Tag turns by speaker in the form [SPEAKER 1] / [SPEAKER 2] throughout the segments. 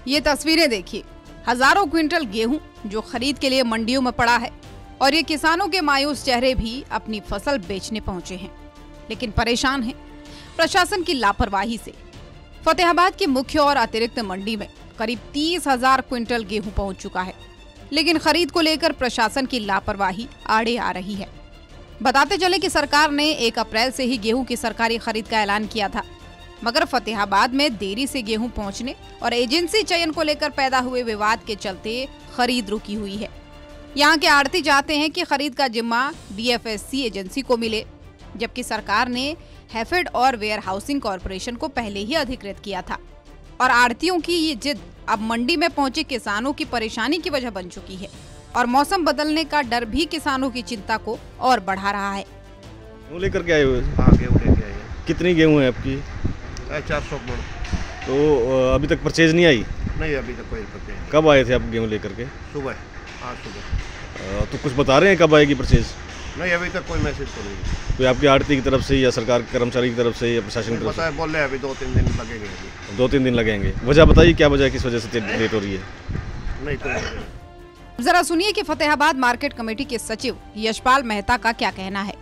[SPEAKER 1] ये तस्वीरें देखिए, हजारों क्विंटल गेहूं जो खरीद के लिए मंडियों में पड़ा है और ये किसानों के मायूस चेहरे भी अपनी फसल बेचने पहुंचे हैं, लेकिन परेशान हैं प्रशासन की लापरवाही से। फतेहाबाद की मुख्य और अतिरिक्त मंडी में करीब 30,000 क्विंटल गेहूं पहुंच चुका है, लेकिन खरीद को लेकर प्रशासन की लापरवाही आड़े आ रही है। बताते चले कि सरकार ने 1 अप्रैल से ही गेहूं की सरकारी खरीद का ऐलान किया था, मगर फतेहाबाद में देरी से गेहूं पहुंचने और एजेंसी चयन को लेकर पैदा हुए विवाद के चलते खरीद रुकी हुई है। यहां के आढ़ती चाहते हैं कि खरीद का जिम्मा DFSC एजेंसी को मिले, जबकि सरकार ने हैफेड और वेयर हाउसिंग कॉरपोरेशन को पहले ही अधिकृत किया था। और आढ़तियों की ये जिद अब मंडी में पहुंचे किसानों की परेशानी की वजह बन चुकी है और मौसम बदलने का डर भी किसानों की चिंता को और बढ़ा रहा है।
[SPEAKER 2] गेहूं लेकर के आए हुए?
[SPEAKER 3] हाँ, गेहूँ लेके आए हैं।
[SPEAKER 2] कितनी गेहूं है आपकी?
[SPEAKER 3] 400 मन।
[SPEAKER 2] तो अभी तक परचेज नहीं आई?
[SPEAKER 3] नहीं, अभी तक कोई परचेज नहीं।
[SPEAKER 2] कब आए थे आप गेहूं लेकर के?
[SPEAKER 3] सुबह, आज सुबह।
[SPEAKER 2] तो कुछ बता रहे हैं कब आएगी परचेज?
[SPEAKER 3] नहीं, अभी तक कोई मैसेज तो नहीं।
[SPEAKER 2] कोई आपकी आढ़ती की तरफ से या सरकार के कर्मचारी की तरफ से या प्रशासन की तरफ से?
[SPEAKER 3] बोल रहे हैं अभी 2-3 दिन लगेंगे। अभी
[SPEAKER 2] 2-3 दिन लगेंगे। वजह बताइए, क्या वजह है, किस वजह से लेट हो रही है?
[SPEAKER 3] नहीं तो
[SPEAKER 1] जरा सुनिए कि फतेहाबाद मार्केट कमेटी के सचिव यशपाल मेहता का क्या कहना है।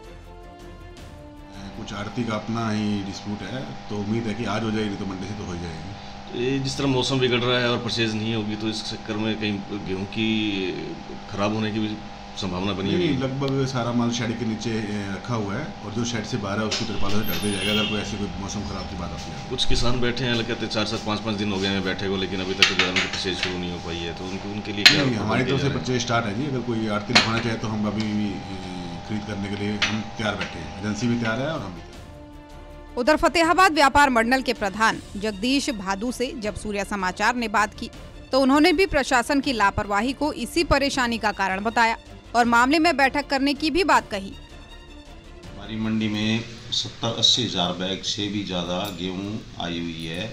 [SPEAKER 4] कुछ आढ़ती का अपना ही डिस्प्यूट है, तो उम्मीद है कि आज हो जाएगी, तो मंडे से तो हो जाएगी।
[SPEAKER 5] ये जिस तरह मौसम बिगड़ रहा है और परचेज नहीं होगी, तो इस चक्कर में कहीं गेहूं की खराब होने की भी संभावना बनी हुई है।
[SPEAKER 4] लगभग सारा माल शेड के नीचे रखा हुआ है और जो शेड से बाहर है उसको तिरपाल से ढक दिया जाएगा अगर कोई ऐसी कोई मौसम खराब की बात आती है।
[SPEAKER 5] कुछ किसान बैठे हैं, कहते 4-7, 5-5 दिन हो गए हैं बैठे को, लेकिन अभी तक जो परचेज शुरू नहीं हो पाई है, तो उनके लिए क्या?
[SPEAKER 4] हमारी तरफ से परचेज स्टार्ट है जी। अगर कोई आढ़ती लिखवाना चाहे तो हम अभी भी खरीद करने के लिए हम तैयार बैठे हैं। एजेंसी भी तैयार है और हम भी।
[SPEAKER 1] उधर फतेहाबाद व्यापार मंडल के प्रधान जगदीश भादू से जब सूर्य समाचार ने बात की, तो उन्होंने भी प्रशासन की लापरवाही को इसी परेशानी का कारण बताया और मामले में बैठक करने की भी बात कही।
[SPEAKER 6] हमारी मंडी में 70-80 हज़ार बैग से भी ज़्यादा गेहूं आई हुई है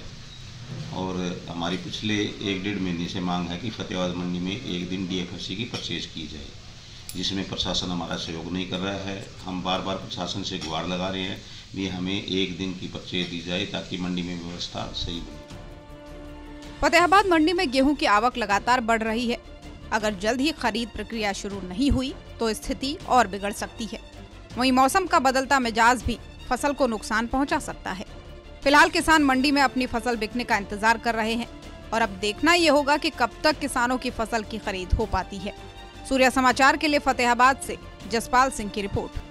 [SPEAKER 6] और हमारी पिछले 1-1.5 महीने से मांग है कि फतेहाबाद मंडी में एक दिन DFSC की परचेज की जाए, जिसमें प्रशासन हमारा सहयोग नहीं कर रहा है। हम बार बार प्रशासन से गुहार लगा रहे हैं भी हमें एक दिन की परचेज दी जाए ताकि मंडी में व्यवस्था सही बने।
[SPEAKER 1] फतेहाबाद मंडी में गेहूं की आवक लगातार बढ़ रही है। अगर जल्द ही खरीद प्रक्रिया शुरू नहीं हुई तो स्थिति और बिगड़ सकती है। वहीं मौसम का बदलता मिजाज भी फसल को नुकसान पहुंचा सकता है। फिलहाल किसान मंडी में अपनी फसल बिकने का इंतजार कर रहे हैं और अब देखना ये होगा कि कब तक किसानों की फसल की खरीद हो पाती है। सूर्य समाचार के लिए फतेहाबाद से जसपाल सिंह की रिपोर्ट।